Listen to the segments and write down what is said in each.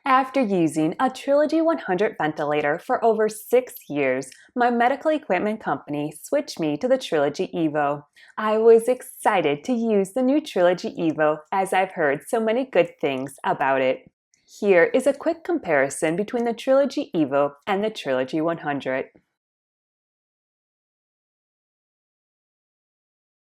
After using a Trilogy 100 ventilator for over 6 years, my medical equipment company switched me to the Trilogy Evo. I was excited to use the new Trilogy Evo as I've heard so many good things about it. Here is a quick comparison between the Trilogy Evo and the Trilogy 100.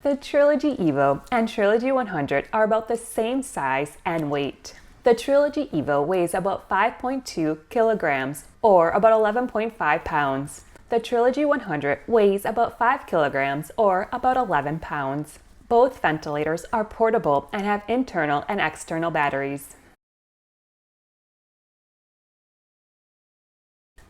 The Trilogy Evo and Trilogy 100 are about the same size and weight. The Trilogy Evo weighs about 5.2 kilograms, or about 11.5 pounds. The Trilogy 100 weighs about 5 kilograms, or about 11 pounds. Both ventilators are portable and have internal and external batteries.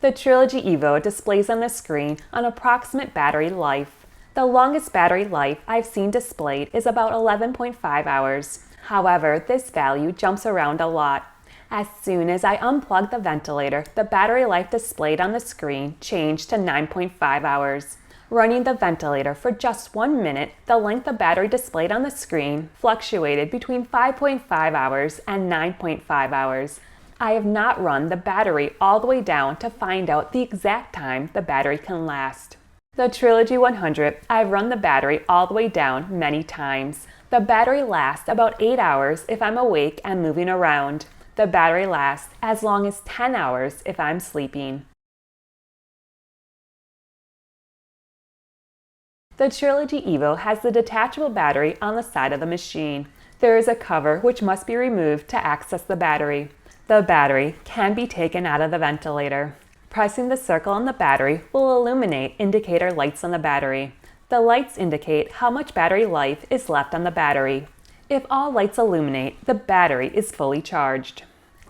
The Trilogy Evo displays on the screen an approximate battery life. The longest battery life I've seen displayed is about 11.5 hours. However, this value jumps around a lot. As soon as I unplugged the ventilator, the battery life displayed on the screen changed to 9.5 hours. Running the ventilator for just 1 minute, the length of battery displayed on the screen fluctuated between 5.5 hours and 9.5 hours. I have not run the battery all the way down to find out the exact time the battery can last. The Trilogy 100, I've run the battery all the way down many times. The battery lasts about 8 hours if I'm awake and moving around. The battery lasts as long as 10 hours if I'm sleeping. The Trilogy Evo has the detachable battery on the side of the machine. There is a cover which must be removed to access the battery. The battery can be taken out of the ventilator. Pressing the circle on the battery will illuminate indicator lights on the battery. The lights indicate how much battery life is left on the battery. If all lights illuminate, the battery is fully charged.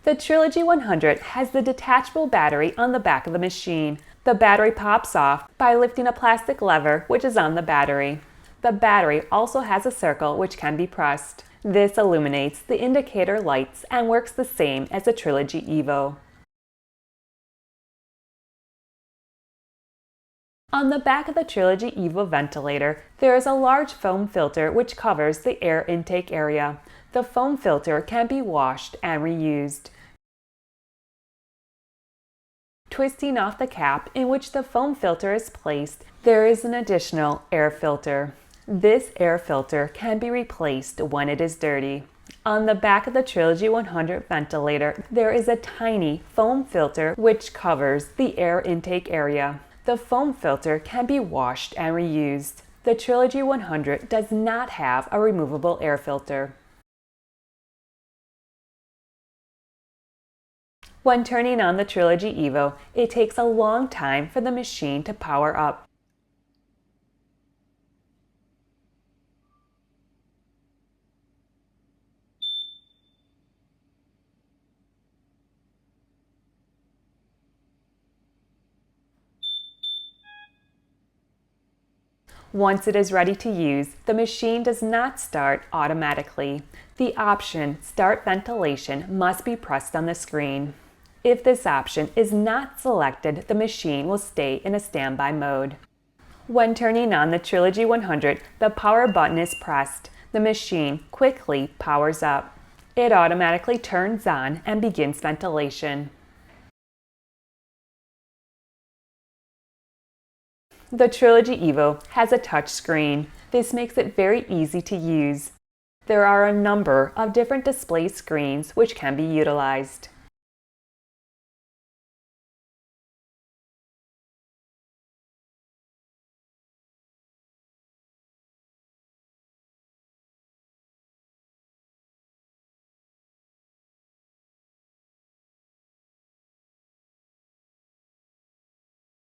The Trilogy 100 has the detachable battery on the back of the machine. The battery pops off by lifting a plastic lever which is on the battery. The battery also has a circle which can be pressed. This illuminates the indicator lights and works the same as the Trilogy Evo. On the back of the Trilogy Evo ventilator, there is a large foam filter which covers the air intake area. The foam filter can be washed and reused. Twisting off the cap in which the foam filter is placed, there is an additional air filter. This air filter can be replaced when it is dirty. On the back of the Trilogy 100 ventilator, there is a tiny foam filter which covers the air intake area. The foam filter can be washed and reused. The Trilogy 100 does not have a removable air filter. When turning on the Trilogy Evo, it takes a long time for the machine to power up. Once it is ready to use, the machine does not start automatically. The option Start Ventilation must be pressed on the screen. If this option is not selected, the machine will stay in a standby mode. When turning on the Trilogy 100, the power button is pressed. The machine quickly powers up. It automatically turns on and begins ventilation. The Trilogy Evo has a touch screen. This makes it very easy to use. There are a number of different display screens which can be utilized.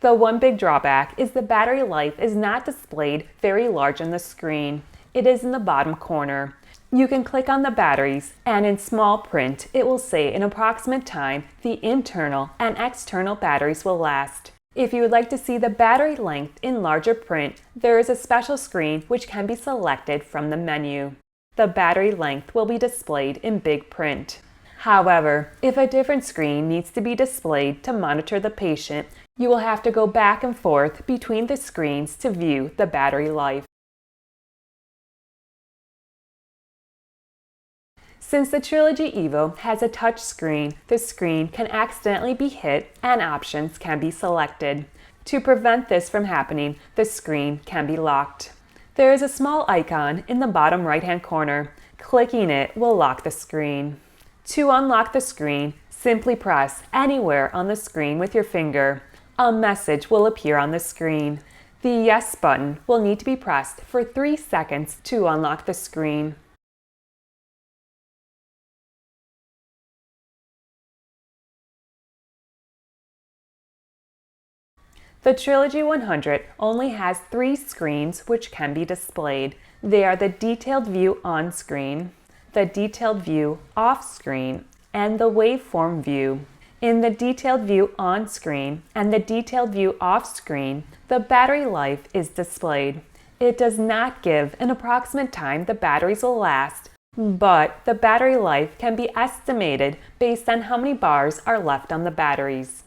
The one big drawback is the battery life is not displayed very large on the screen. It is in the bottom corner. You can click on the batteries, and in small print it will say an approximate time the internal and external batteries will last. If you would like to see the battery length in larger print, there is a special screen which can be selected from the menu. The battery length will be displayed in big print. However, if a different screen needs to be displayed to monitor the patient, you will have to go back and forth between the screens to view the battery life. Since the Trilogy Evo has a touch screen, the screen can accidentally be hit and options can be selected. To prevent this from happening, the screen can be locked. There is a small icon in the bottom right-hand corner. Clicking it will lock the screen. To unlock the screen, simply press anywhere on the screen with your finger. A message will appear on the screen. The Yes button will need to be pressed for 3 seconds to unlock the screen. The Trilogy 100 only has 3 screens which can be displayed. They are the Detailed View on screen, the Detailed View off screen, and the Waveform View. In the Detailed View on screen and the Detailed View off screen, the battery life is displayed. It does not give an approximate time the batteries will last, but the battery life can be estimated based on how many bars are left on the batteries.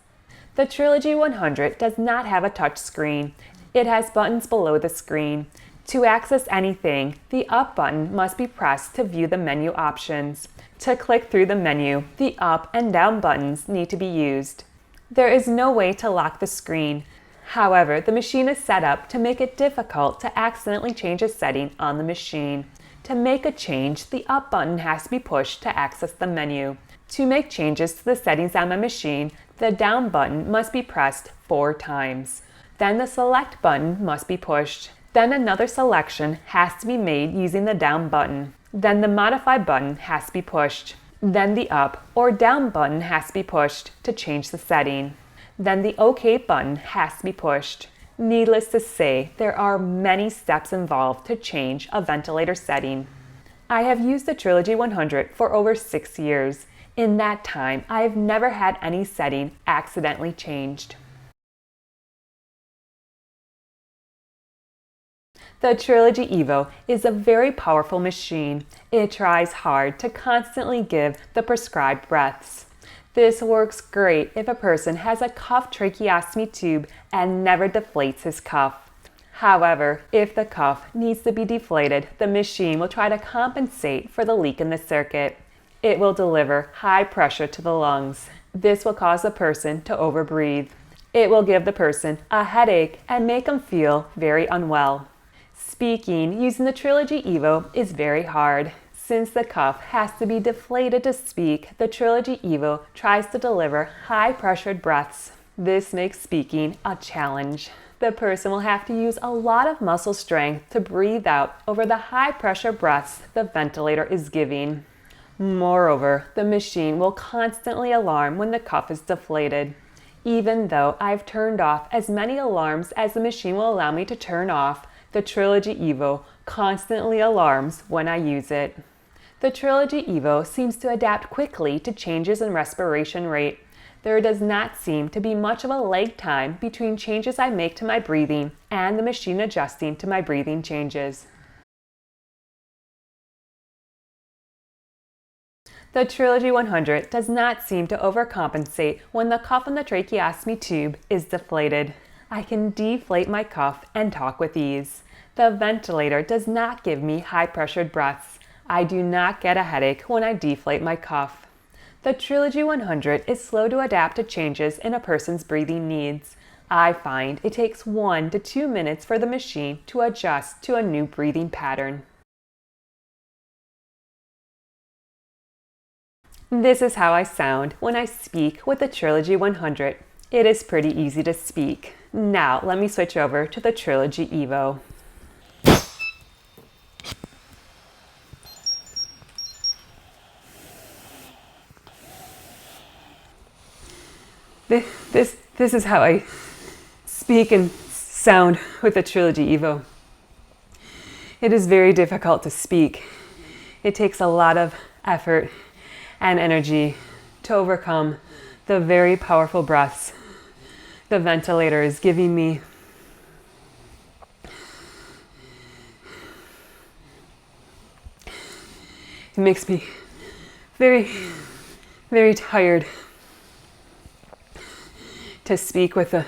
The Trilogy 100 does not have a touch screen. It has buttons below the screen. To access anything, the Up button must be pressed to view the menu options. To click through the menu, the Up and Down buttons need to be used. There is no way to lock the screen. However, the machine is set up to make it difficult to accidentally change a setting on the machine. To make a change, the Up button has to be pushed to access the menu. To make changes to the settings on my machine, the Down button must be pressed 4 times. Then the Select button must be pushed. Then another selection has to be made using the Down button. Then the Modify button has to be pushed. Then the Up or Down button has to be pushed to change the setting. Then the OK button has to be pushed. Needless to say, there are many steps involved to change a ventilator setting. I have used the Trilogy 100 for over 6 years. In that time, I have never had any setting accidentally changed. The Trilogy Evo is a very powerful machine. It tries hard to constantly give the prescribed breaths. This works great if a person has a cuff tracheostomy tube and never deflates his cuff. However, if the cuff needs to be deflated, the machine will try to compensate for the leak in the circuit. It will deliver high pressure to the lungs. This will cause the person to overbreathe. It will give the person a headache and make them feel very unwell. Speaking using the Trilogy Evo is very hard. Since the cuff has to be deflated to speak, the Trilogy Evo tries to deliver high-pressured breaths. This makes speaking a challenge. The person will have to use a lot of muscle strength to breathe out over the high-pressure breaths the ventilator is giving. Moreover, the machine will constantly alarm when the cuff is deflated. Even though I've turned off as many alarms as the machine will allow me to turn off, the Trilogy Evo constantly alarms when I use it. The Trilogy Evo seems to adapt quickly to changes in respiration rate. There does not seem to be much of a lag time between changes I make to my breathing and the machine adjusting to my breathing changes. The Trilogy 100 does not seem to overcompensate when the cuff in the tracheostomy tube is deflated. I can deflate my cuff and talk with ease. The ventilator does not give me high-pressured breaths. I do not get a headache when I deflate my cuff. The Trilogy 100 is slow to adapt to changes in a person's breathing needs. I find it takes 1 to 2 minutes for the machine to adjust to a new breathing pattern. This is how I sound when I speak with the Trilogy 100. It is pretty easy to speak. Now let me switch over to the Trilogy Evo. This is how I speak and sound with the Trilogy Evo. It is very difficult to speak. It takes a lot of effort and energy to overcome the very powerful breaths the ventilator is giving me. It makes me very, very tired to speak with the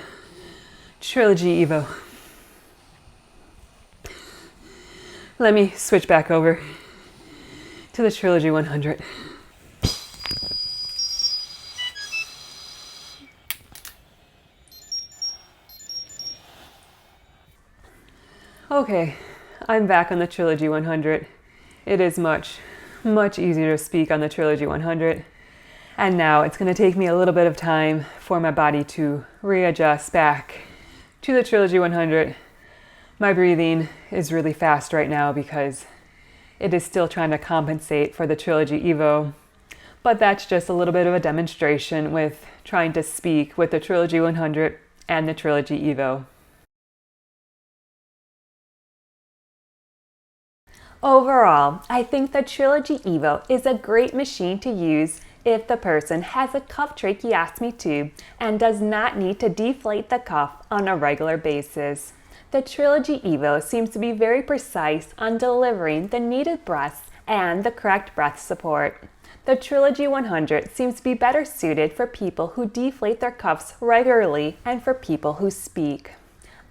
Trilogy Evo. Let me switch back over to the Trilogy 100. Okay, I'm back on the Trilogy 100. It is much easier to speak on the Trilogy 100. And now it's going to take me a little bit of time for my body to readjust back to the Trilogy 100. My breathing is really fast right now because it is still trying to compensate for the Trilogy Evo. But that's just a little bit of a demonstration with trying to speak with the Trilogy 100 and the Trilogy Evo. Overall, I think the Trilogy Evo is a great machine to use if the person has a cuff tracheostomy tube and does not need to deflate the cuff on a regular basis. The Trilogy Evo seems to be very precise on delivering the needed breaths and the correct breath support. The Trilogy 100 seems to be better suited for people who deflate their cuffs regularly and for people who speak.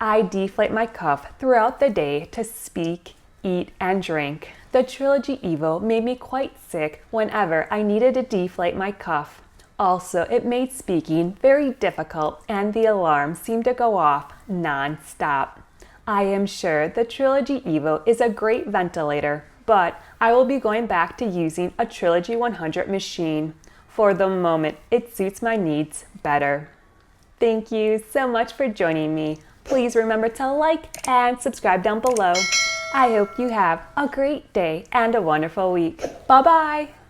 I deflate my cuff throughout the day to speak, eat, and drink. The Trilogy Evo made me quite sick whenever I needed to deflate my cuff. Also, it made speaking very difficult and the alarm seemed to go off non-stop. I am sure the Trilogy Evo is a great ventilator, but I will be going back to using a Trilogy 100 machine. For the moment, it suits my needs better. Thank you so much for joining me. Please remember to like and subscribe down below. I hope you have a great day and a wonderful week. Bye-bye.